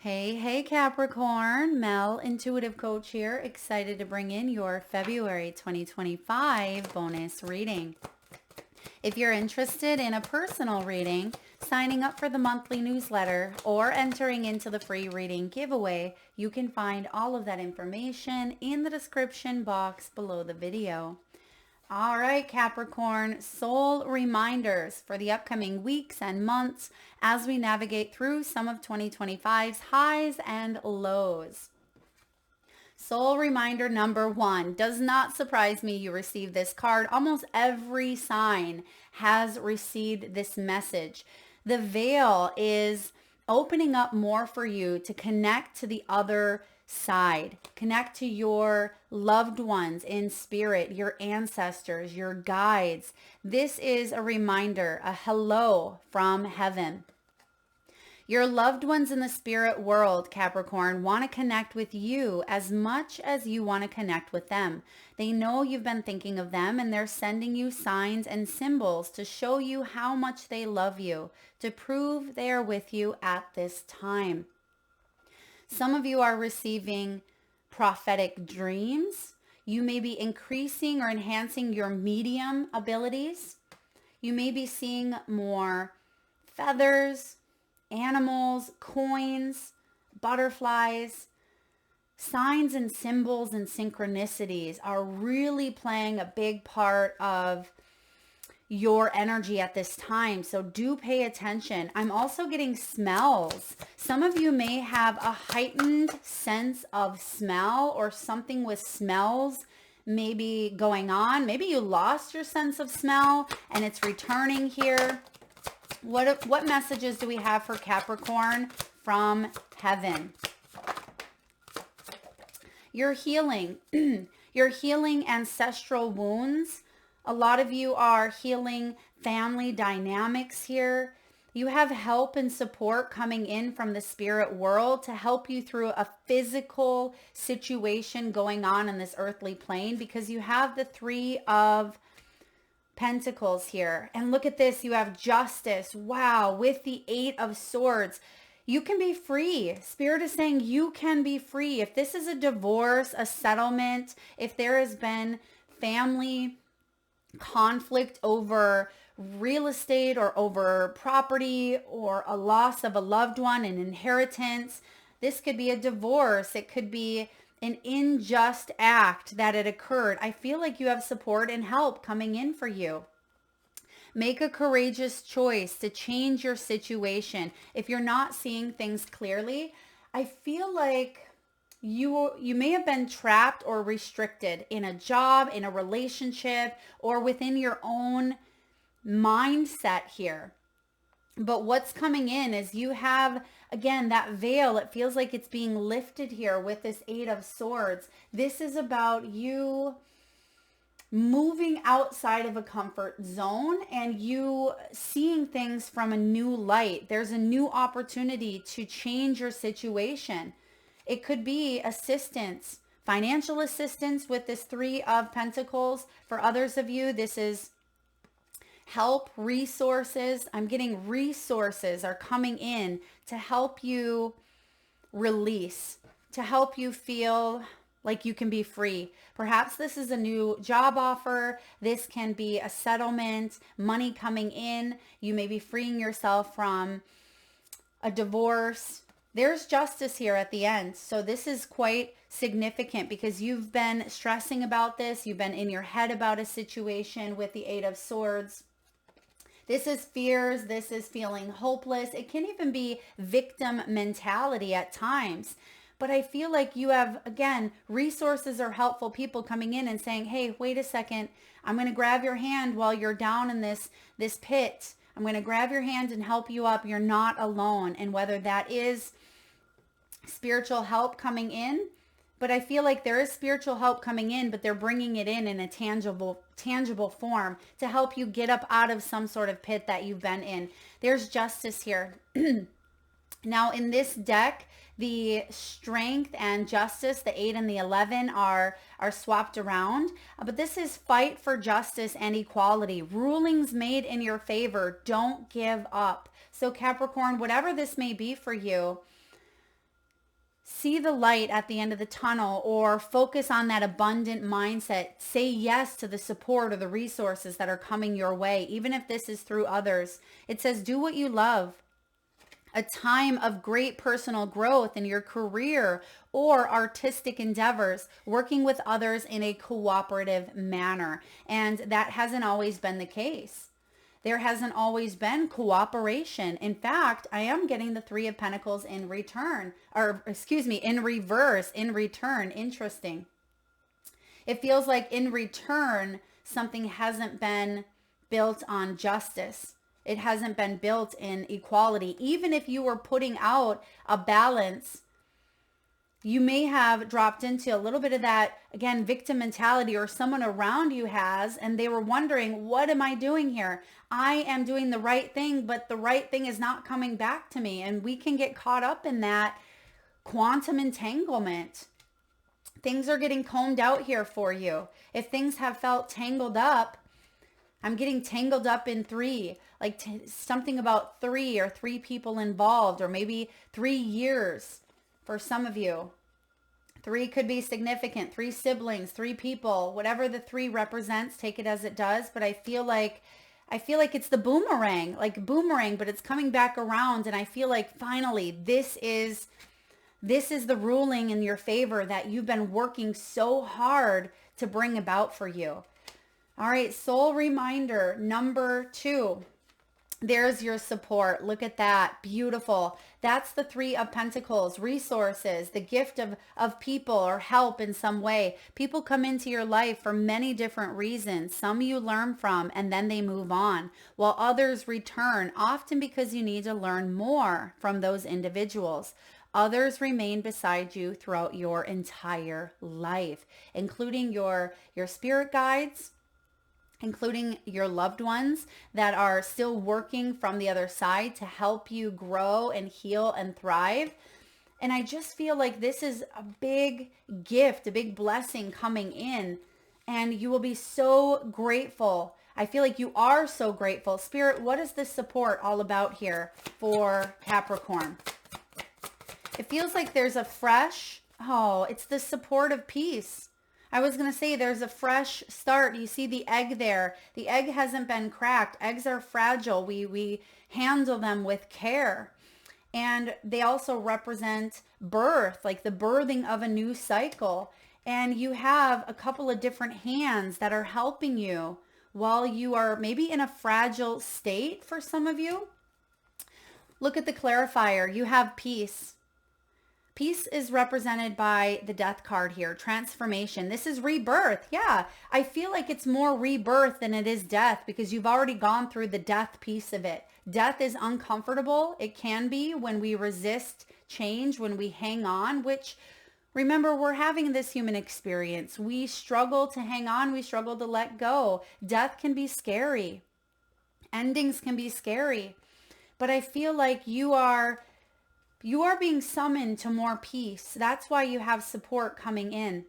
Hey Capricorn, Mel, Intuitive Coach here, excited to bring in your February 2025 bonus reading. If you're interested in a personal reading, signing up for the monthly newsletter, or entering into the free reading giveaway, you can find all of that information in the description box below the video. All right, Capricorn, soul reminders for the upcoming weeks and months as we navigate through some of 2025's highs and lows. Soul reminder number 1. Does not surprise me you received this card. Almost every sign has received this message. The veil is opening up more for you to connect to the other side. Connect to your loved ones in spirit, your ancestors, your guides. This is a reminder, a hello from heaven. Your loved ones in the spirit world, Capricorn, want to connect with you as much as you want to connect with them. They know you've been thinking of them, and they're sending you signs and symbols to show you how much they love you, to prove they are with you at this time. Some of you are receiving prophetic dreams. You may be increasing or enhancing your medium abilities. You may be seeing more feathers, animals, coins, butterflies. Signs and symbols and synchronicities are really playing a big part of your energy at this time. So do pay attention. I'm also getting smells. Some of you may have a heightened sense of smell or something with smells maybe going on. Maybe you lost your sense of smell and it's returning here. What messages do we have for Capricorn from heaven? You're healing. You're healing ancestral wounds. A lot of you are healing family dynamics here. You have help and support coming in from the spirit world to help you through a physical situation going on in this earthly plane, because you have the 3 of Pentacles here. And look at this, you have justice. Wow, with the 8 of Swords. You can be free. Spirit is saying you can be free. If this is a divorce, a settlement, if there has been family conflict over real estate or over property or a loss of a loved one, an inheritance, this could be a divorce. It could be an unjust act that had occurred. I feel like you have support and help coming in for you. Make a courageous choice to change your situation. If you're not seeing things clearly, I feel like you may have been trapped or restricted in a job, in a relationship, or within your own mindset here. But what's coming in is you have, again, that veil. It feels like it's being lifted here with this 8 of Swords. This is about you moving outside of a comfort zone and you seeing things from a new light. There's a new opportunity to change your situation. It could be assistance, financial assistance with this 3 of Pentacles. For others of you, this is help, resources. I'm getting resources are coming in to help you release, to help you feel like you can be free. Perhaps this is a new job offer. This can be a settlement, money coming in. You may be freeing yourself from a divorce. There's justice here at the end. So this is quite significant because you've been stressing about this. You've been in your head about a situation with the 8 of Swords. This is fears. This is feeling hopeless. It can even be victim mentality at times. But I feel like you have, again, resources or helpful people coming in and saying, hey, wait a second. I'm going to grab your hand while you're down in this pit. I'm going to grab your hand and help you up. You're not alone. And whether that is spiritual help coming in, but I feel like there is spiritual help coming in, but they're bringing it in a tangible form to help you get up out of some sort of pit that you've been in. There's justice here. Now in this deck, the strength and justice, the 8 and the 11 are swapped around. But this is fight for justice and equality. Rulings made in your favor. Don't give up. So Capricorn, whatever this may be for you, See the light at the end of the tunnel, or focus on that abundant mindset. Say yes to the support or the resources that are coming your way, even if this is through others. It says, do what you love. A time of great personal growth in your career or artistic endeavors, working with others in a cooperative manner. And that hasn't always been the case. There hasn't always been cooperation. In fact, I am getting the Three of Pentacles in return, or excuse me, in reverse, in return. Interesting. It feels like in return, something hasn't been built on justice. It hasn't been built in equality. Even if you were putting out a balance, you may have dropped into a little bit of that, again, victim mentality, or someone around you has, and they were wondering, what am I doing here? I am doing the right thing, but the right thing is not coming back to me. And we can get caught up in that quantum entanglement. Things are getting combed out here for you. If things have felt tangled up, I'm getting tangled up in three, like something about three, or three people involved, or maybe 3 years for some of you. Three could be significant, 3 siblings, 3 people, whatever the 3 represents, take it as it does. But I feel like it's the boomerang, like boomerang, but it's coming back around. And I feel like finally this is the ruling in your favor that you've been working so hard to bring about for you. All right, soul reminder number 2. There's your support. Look at that. Beautiful. That's the Three of Pentacles, resources, the gift of people or help in some way. People come into your life for many different reasons. Some you learn from and then they move on, while others return, often because you need to learn more from those individuals. Others remain beside you throughout your entire life, including your spirit guides, including your loved ones that are still working from the other side to help you grow and heal and thrive. And I just feel like this is a big gift, a big blessing coming in, and you will be so grateful. I feel like you are so grateful. Spirit, what is this support all about here for Capricorn? It feels like there's a fresh, it's the support of peace. I was going to say there's a fresh start. You see the egg there. The egg hasn't been cracked. Eggs are fragile. We handle them with care. And they also represent birth, like the birthing of a new cycle. And you have a couple of different hands that are helping you while you are maybe in a fragile state for some of you. Look at the clarifier. You have peace. Peace is represented by the Death card here, transformation. This is rebirth. Yeah, I feel like it's more rebirth than it is death because you've already gone through the death piece of it. Death is uncomfortable. It can be when we resist change, when we hang on, which, remember, we're having this human experience. We struggle to hang on. We struggle to let go. Death can be scary. Endings can be scary. But I feel like you are being summoned to more peace. That's why you have support coming in.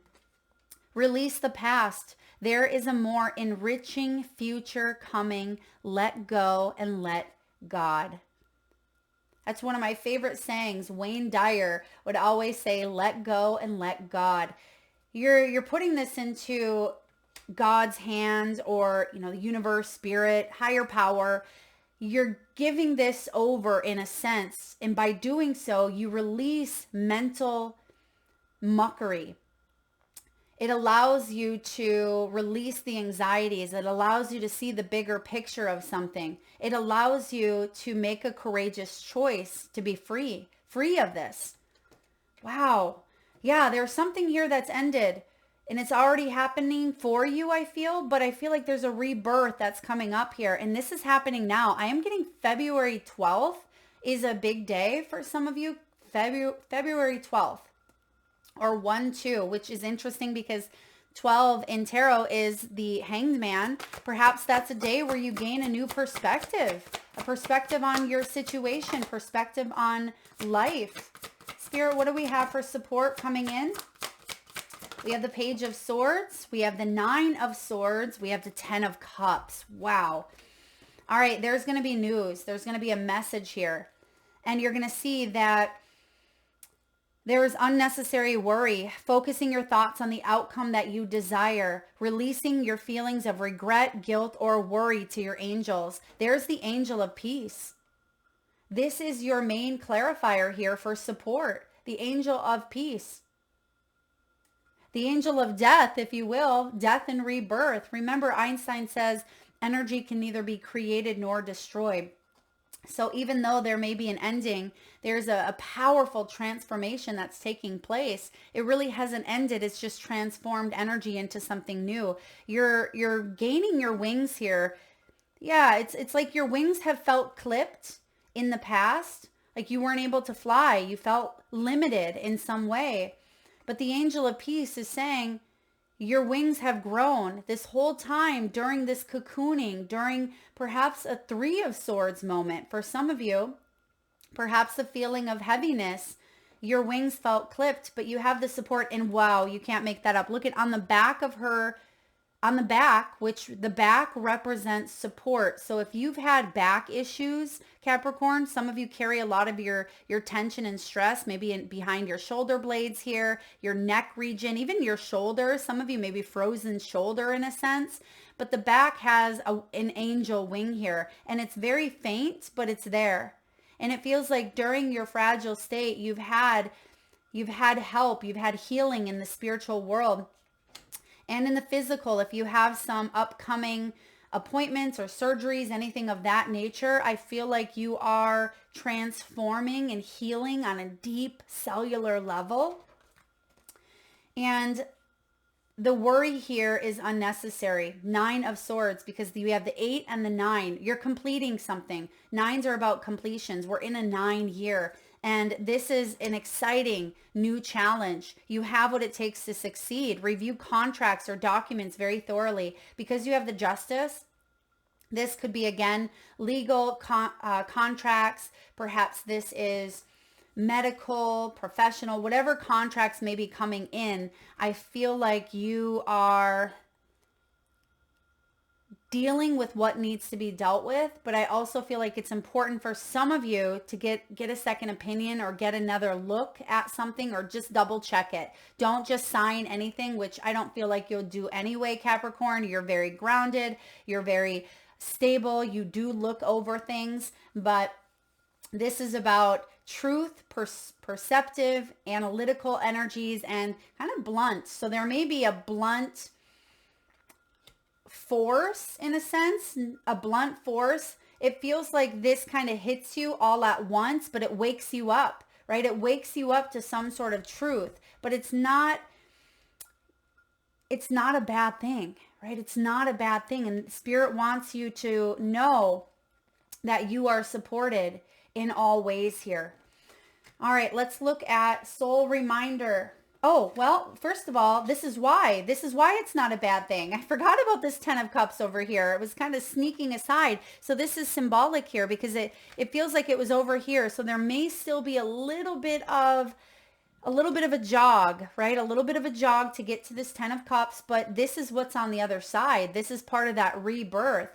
Release the past. There is a more enriching future coming. Let go and let God. That's one of my favorite sayings. Wayne Dyer would always say, let go and let God. You're putting this into God's hands, or, the universe, spirit, higher power. You're giving this over in a sense. And by doing so, you release mental muckery. It allows you to release the anxieties. It allows you to see the bigger picture of something. It allows you to make a courageous choice to be free of this. Wow. Yeah, there's something here that's ended. And it's already happening for you, I feel. But I feel like there's a rebirth that's coming up here. And this is happening now. I am getting February 12th is a big day for some of you. February 12th. Or 1-2, which is interesting because 12 in tarot is the Hanged Man. Perhaps that's a day where you gain a new perspective. A perspective on your situation. Perspective on life. Spirit, what do we have for support coming in? We have the Page of Swords. We have the 9 of Swords. We have the 10 of Cups. Wow. All right, there's going to be news. There's going to be a message here. And you're going to see that There is unnecessary worry, focusing your thoughts on the outcome that you desire, releasing your feelings of regret, guilt, or worry to your angels. There's the angel of peace. This is your main clarifier here for support, the angel of peace. The angel of death, if you will, death and rebirth. Remember, Einstein says energy can neither be created nor destroyed. So even though there may be an ending, there's a powerful transformation that's taking place. It really hasn't ended. It's just transformed energy into something new. You're gaining your wings here. Yeah, it's like your wings have felt clipped in the past. Like you weren't able to fly. You felt limited in some way. But the angel of peace is saying, your wings have grown this whole time during this cocooning, during perhaps a Three of Swords moment. For some of you, perhaps a feeling of heaviness. Your wings felt clipped, but you have the support. And wow, you can't make that up. Look at on the back of her, on the back, which the back represents support. So if you've had back issues, Capricorn, some of you carry a lot of your tension and stress, maybe behind your shoulder blades here, your neck region, even your shoulders. Some of you maybe frozen shoulder in a sense, but the back has an angel wing here, and it's very faint, but it's there. And it feels like during your fragile state, you've had help, you've had healing in the spiritual world. And in the physical, if you have some upcoming appointments or surgeries, anything of that nature, I feel like you are transforming and healing on a deep cellular level. And the worry here is unnecessary. 9 of Swords, because you have the 8 and the 9. You're completing something. 9s are about completions. We're in a 9 year. And this is an exciting new challenge. You have what it takes to succeed. Review contracts or documents very thoroughly. Because you have the Justice, this could be, again, legal contracts. Perhaps this is medical, professional, whatever contracts may be coming in. I feel like you are dealing with what needs to be dealt with, but I also feel like it's important for some of you to get a second opinion or get another look at something, or just double check it. Don't just sign anything, which I don't feel like you'll do anyway, Capricorn. You're very grounded. You're very stable. You do look over things, but this is about truth, perceptive, analytical energies, and kind of blunt. So there may be a blunt force in a sense, a blunt force. It feels like this kind of hits you all at once, but it wakes you up, right? It wakes you up to some sort of truth, but it's not a bad thing, right? It's not a bad thing. And Spirit wants you to know that you are supported in all ways here. All right, let's look at soul reminder. Oh, well, first of all, this is why it's not a bad thing. I forgot about this 10 of Cups over here. It was kind of sneaking aside. So this is symbolic here because it feels like it was over here. So there may still be a little bit of a jog, right? A little bit of a jog to get to this 10 of Cups, but this is what's on the other side. This is part of that rebirth.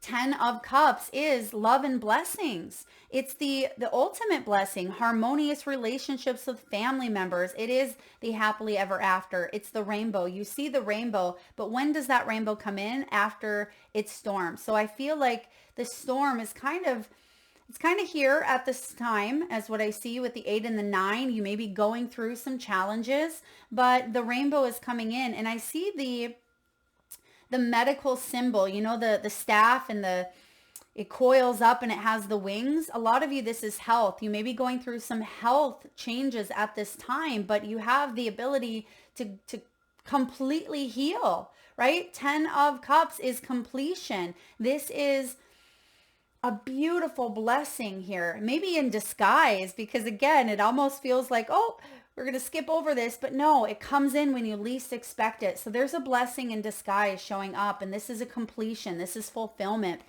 10 of Cups is love and blessings. It's the ultimate blessing, harmonious relationships with family members. It is the happily ever after. It's the rainbow. You see the rainbow, but when does that rainbow come in? After it storms. So I feel like the storm is kind of here at this time, as what I see with the 8 and the 9. You may be going through some challenges, but the rainbow is coming in, and I see the medical symbol, you know, the staff, and it coils up and it has the wings. A lot of you, this is health. You may be going through some health changes at this time, but you have the ability to completely heal, right? 10 of Cups is completion. This is a beautiful blessing here, maybe in disguise, because again, it almost feels like, oh, we're going to skip over this, but no, it comes in when you least expect it. So there's a blessing in disguise showing up, and this is a completion. This is fulfillment.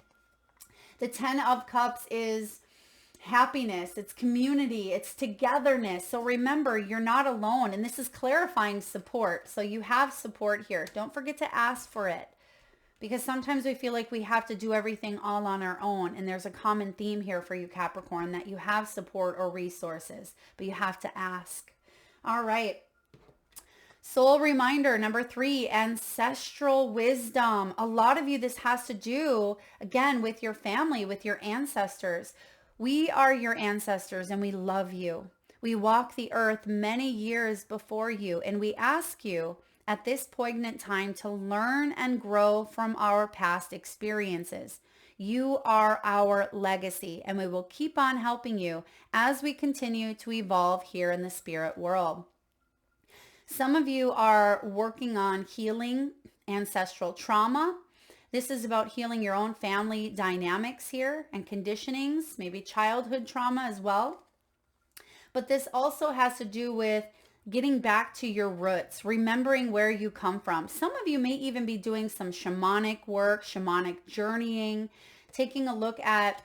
The 10 of Cups is happiness. It's community. It's togetherness. So remember, you're not alone, and this is clarifying support. So you have support here. Don't forget to ask for it. Because sometimes we feel like we have to do everything all on our own. And there's a common theme here for you, Capricorn, that you have support or resources, but you have to ask. All right. Soul reminder number 3, ancestral wisdom. A lot of you, this has to do, again, with your family, with your ancestors. We are your ancestors and we love you. We walk the earth many years before you, and we ask you at this poignant time to learn and grow from our past experiences. You are our legacy, and we will keep on helping you as we continue to evolve here in the spirit world. Some of you are working on healing ancestral trauma. This is about healing your own family dynamics here and conditionings, maybe childhood trauma as well. But this also has to do with getting back to your roots, remembering where you come from. Some of you may even be doing some shamanic work, shamanic journeying, taking a look at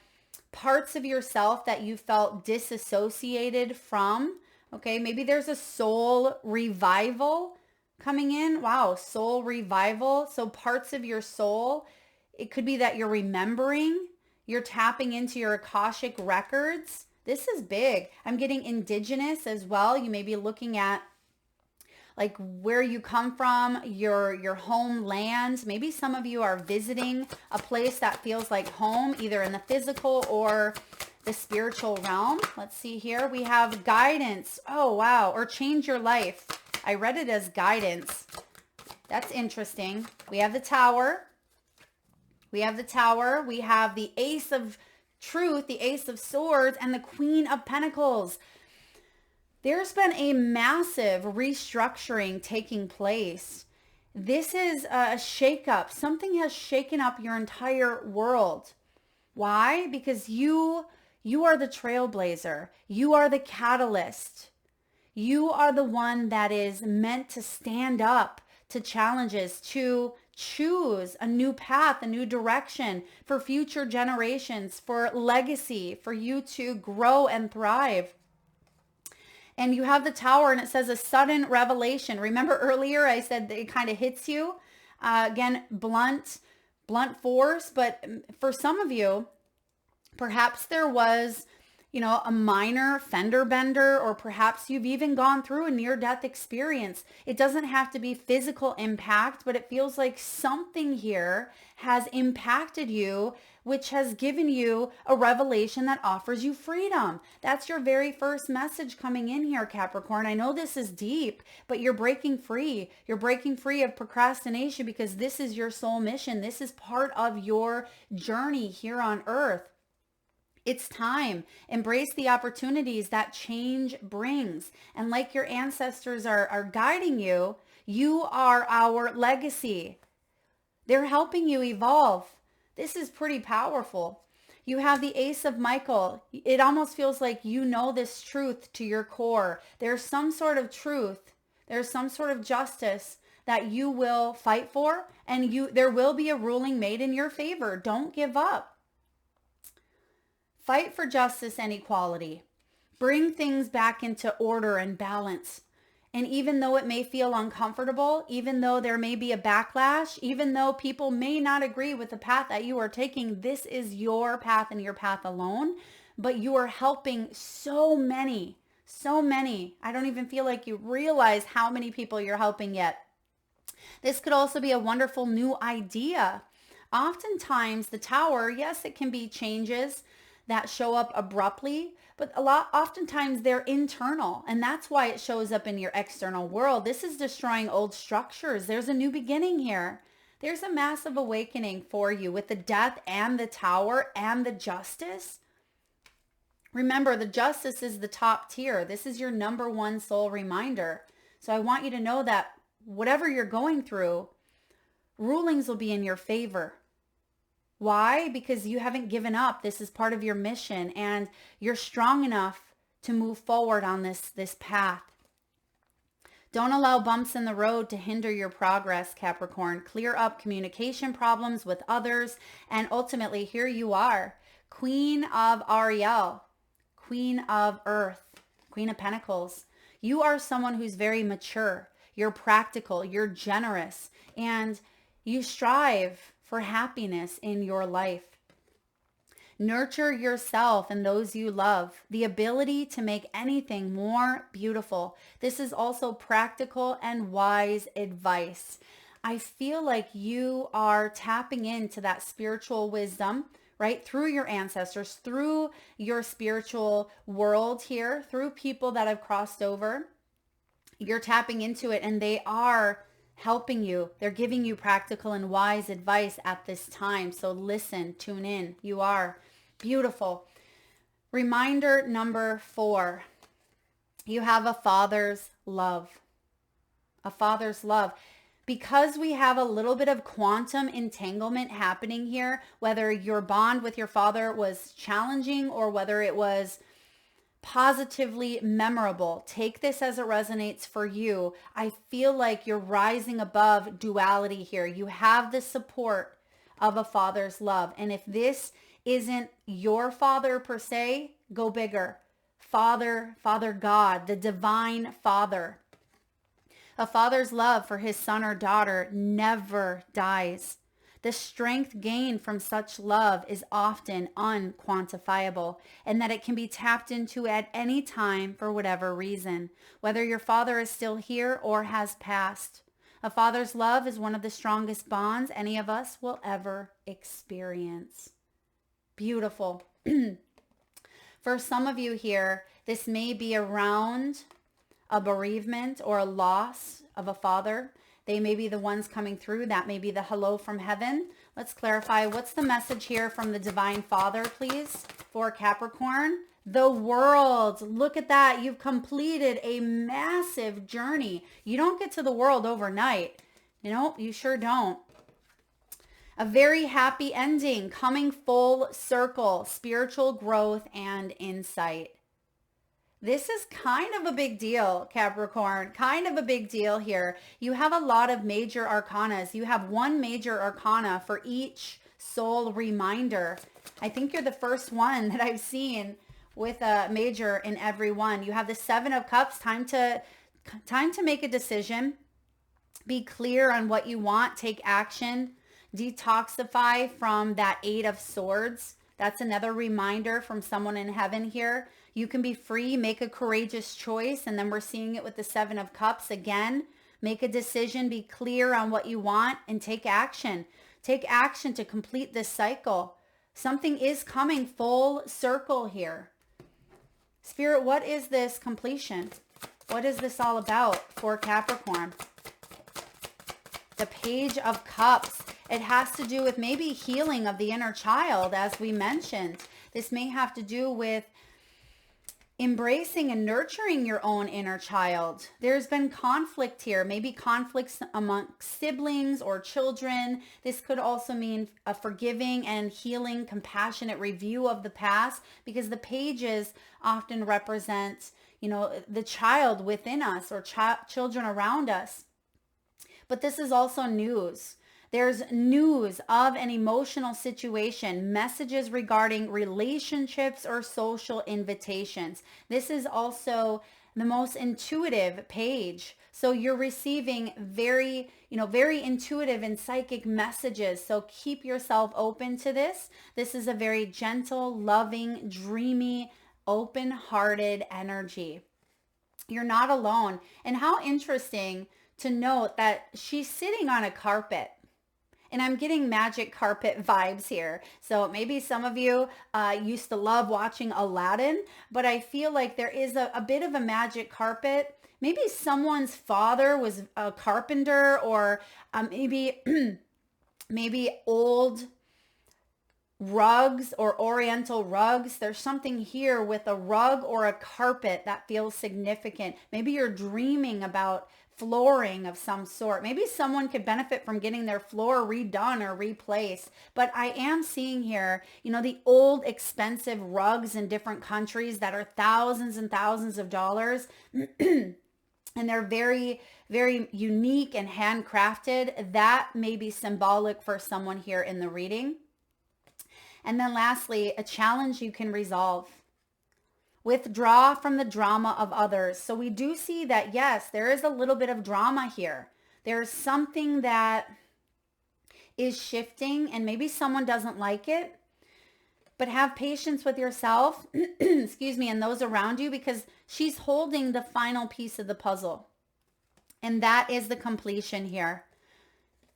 parts of yourself that you felt disassociated from. Okay, maybe there's a soul revival coming in. Wow, soul revival. So parts of your soul, it could be that you're remembering, you're tapping into your Akashic records. This is big. I'm getting indigenous as well. You may be looking at like where you come from, your homeland. Maybe some of you are visiting a place that feels like home, either in the physical or the spiritual realm. Let's see here. We have guidance. Oh, wow. Or change your life. I read it as guidance. That's interesting. We have the Tower. We have the Tower. We have the Ace of Truth, the Ace of Swords, and the Queen of Pentacles. There's been a massive restructuring taking place. This is a shakeup. Something has shaken up your entire world. Why? Because you are the trailblazer. You are the catalyst. You are the one that is meant to stand up to challenges, to choose a new path, a new direction for future generations, for legacy, for you to grow and thrive. And you have the Tower, and it says a sudden revelation. Remember earlier I said that it kind of hits you. Again, blunt force. But for some of you, perhaps there was, a minor fender bender, or perhaps you've even gone through a near-death experience. It doesn't have to be physical impact, but it feels like something here has impacted you, which has given you a revelation that offers you freedom. That's your very first message coming in here, Capricorn. I know this is deep, but you're breaking free. You're breaking free of procrastination because this is your soul mission. This is part of your journey here on earth. It's time. Embrace the opportunities that change brings. And like your ancestors are guiding you, you are our legacy. They're helping you evolve. This is pretty powerful. You have the Ace of Michael. It almost feels like you know this truth to your core. There's some sort of truth. There's some sort of justice that you will fight for, and there will be a ruling made in your favor. Don't give up. Fight for justice and equality. Bring things back into order and balance. And even though it may feel uncomfortable, even though there may be a backlash, even though people may not agree with the path that you are taking, this is your path and your path alone. But you are helping so many. I don't even feel like you realize how many people you're helping yet. This could also be a wonderful new idea. Oftentimes the Tower, yes, it can be changes that show up abruptly, but oftentimes they're internal, and that's why it shows up in your external world. This is destroying old structures. There's a new beginning here. There's a massive awakening for you with the Death and the Tower and the Justice. Remember, the Justice is the top tier. This is your number one soul reminder. So I want you to know that whatever you're going through, rulings will be in your favor. Why? Because you haven't given up. This is part of your mission, and you're strong enough to move forward on this path. Don't allow bumps in the road to hinder your progress, Capricorn. Clear up communication problems with others, and ultimately, here you are, Queen of Ariel, Queen of Earth, Queen of Pentacles. You are someone who's very mature. You're practical. You're generous, and you strive for happiness in your life. Nurture yourself and those you love. The ability to make anything more beautiful. This is also practical and wise advice. I feel like you are tapping into that spiritual wisdom, right? Through your ancestors, through your spiritual world here, through people that have crossed over. You're tapping into it and they are helping you. They're giving you practical and wise advice at this time. So listen, tune in. You are beautiful. Reminder number 4. You have a father's love. A father's love. Because we have a little bit of quantum entanglement happening here, whether your bond with your father was challenging or whether it was positively memorable, take this as it resonates for you. I feel like you're rising above duality here. You have the support of a father's love. And if this isn't your father per se, go bigger. Father God, the divine Father. A father's love for his son or daughter never dies. The strength gained from such love is often unquantifiable, and that it can be tapped into at any time for whatever reason, whether your father is still here or has passed. A father's love is one of the strongest bonds any of us will ever experience. Beautiful. For some of you here, this may be around a bereavement or a loss of a father. They may be the ones coming through. That may be the hello from heaven. Let's clarify. What's the message here from the Divine Father, please, for Capricorn? The world. Look at that. You've completed a massive journey. You don't get to the world overnight. You sure don't. A very happy ending, coming full circle, spiritual growth and insight. This is kind of a big deal, Capricorn, kind of a big deal here. You have a lot of major arcanas. You have one major arcana for each soul reminder. I think you're the first one that I've seen with a major in every one. You have the 7 of Cups, time to make a decision. Be clear on what you want, take action, detoxify from that 8 of Swords. That's another reminder from someone in heaven here. You can be free, make a courageous choice. And then we're seeing it with the 7 of Cups again. Make a decision, be clear on what you want, and take action. Take action to complete this cycle. Something is coming full circle here. Spirit, what is this completion? What is this all about for Capricorn? The Page of Cups. It has to do with maybe healing of the inner child, as we mentioned. This may have to do with embracing and nurturing your own inner child. There's been conflict here, maybe conflicts amongst siblings or children. This could also mean a forgiving and healing, compassionate review of the past, because the pages often represent, the child within us or children around us. But this is also news. There's news of an emotional situation, messages regarding relationships or social invitations. This is also the most intuitive page. So you're receiving very intuitive and psychic messages. So keep yourself open to this. This is a very gentle, loving, dreamy, open-hearted energy. You're not alone. And how interesting to note that she's sitting on a carpet. And I'm getting magic carpet vibes here. So maybe some of you used to love watching Aladdin, but I feel like there is a bit of a magic carpet. Maybe someone's father was a carpenter, or maybe old rugs or oriental rugs. There's something here with a rug or a carpet that feels significant. Maybe you're dreaming about flooring of some sort. Maybe someone could benefit from getting their floor redone or replaced. But I am seeing here, the old expensive rugs in different countries that are thousands and thousands of dollars. And they're very, very unique and handcrafted. That may be symbolic for someone here in the reading. And then lastly, a challenge you can resolve. Withdraw from the drama of others. So we do see that, yes, there is a little bit of drama here. There's something that is shifting, and maybe someone doesn't like it, but have patience with yourself, excuse me, and those around you, because she's holding the final piece of the puzzle. And that is the completion here.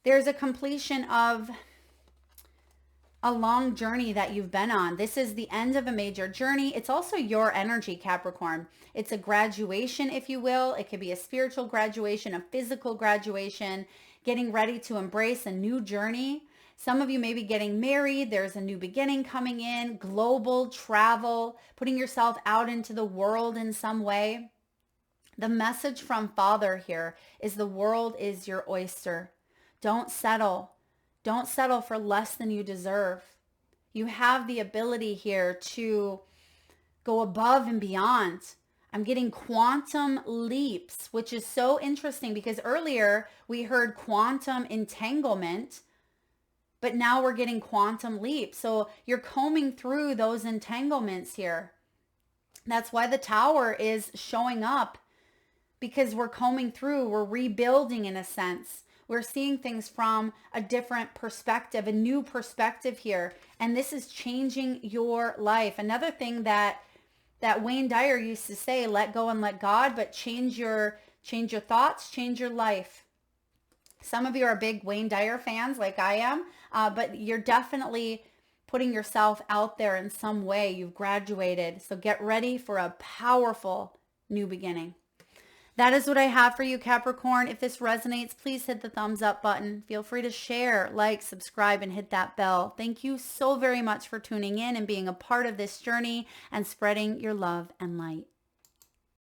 There's a completion of a long journey that you've been on. This is the end of a major journey. It's also your energy, Capricorn. It's a graduation, if you will. It could be a spiritual graduation, a physical graduation, getting ready to embrace a new journey. Some of you may be getting married. There's a new beginning coming in, global travel, putting yourself out into the world in some way. The message from Father here is the world is your oyster. Don't settle. Don't settle for less than you deserve. You have the ability here to go above and beyond. I'm getting quantum leaps, which is so interesting because earlier we heard quantum entanglement, but now we're getting quantum leaps. So you're combing through those entanglements here. That's why the tower is showing up, because we're combing through, we're rebuilding in a sense. We're seeing things from a different perspective, a new perspective here. And this is changing your life. Another thing that Wayne Dyer used to say, let go and let God, but change your thoughts, change your life. Some of you are big Wayne Dyer fans like I am, but you're definitely putting yourself out there in some way. You've graduated. So get ready for a powerful new beginning. That is what I have for you, Capricorn. If this resonates, please hit the thumbs up button. Feel free to share, like, subscribe, and hit that bell. Thank you so very much for tuning in and being a part of this journey and spreading your love and light.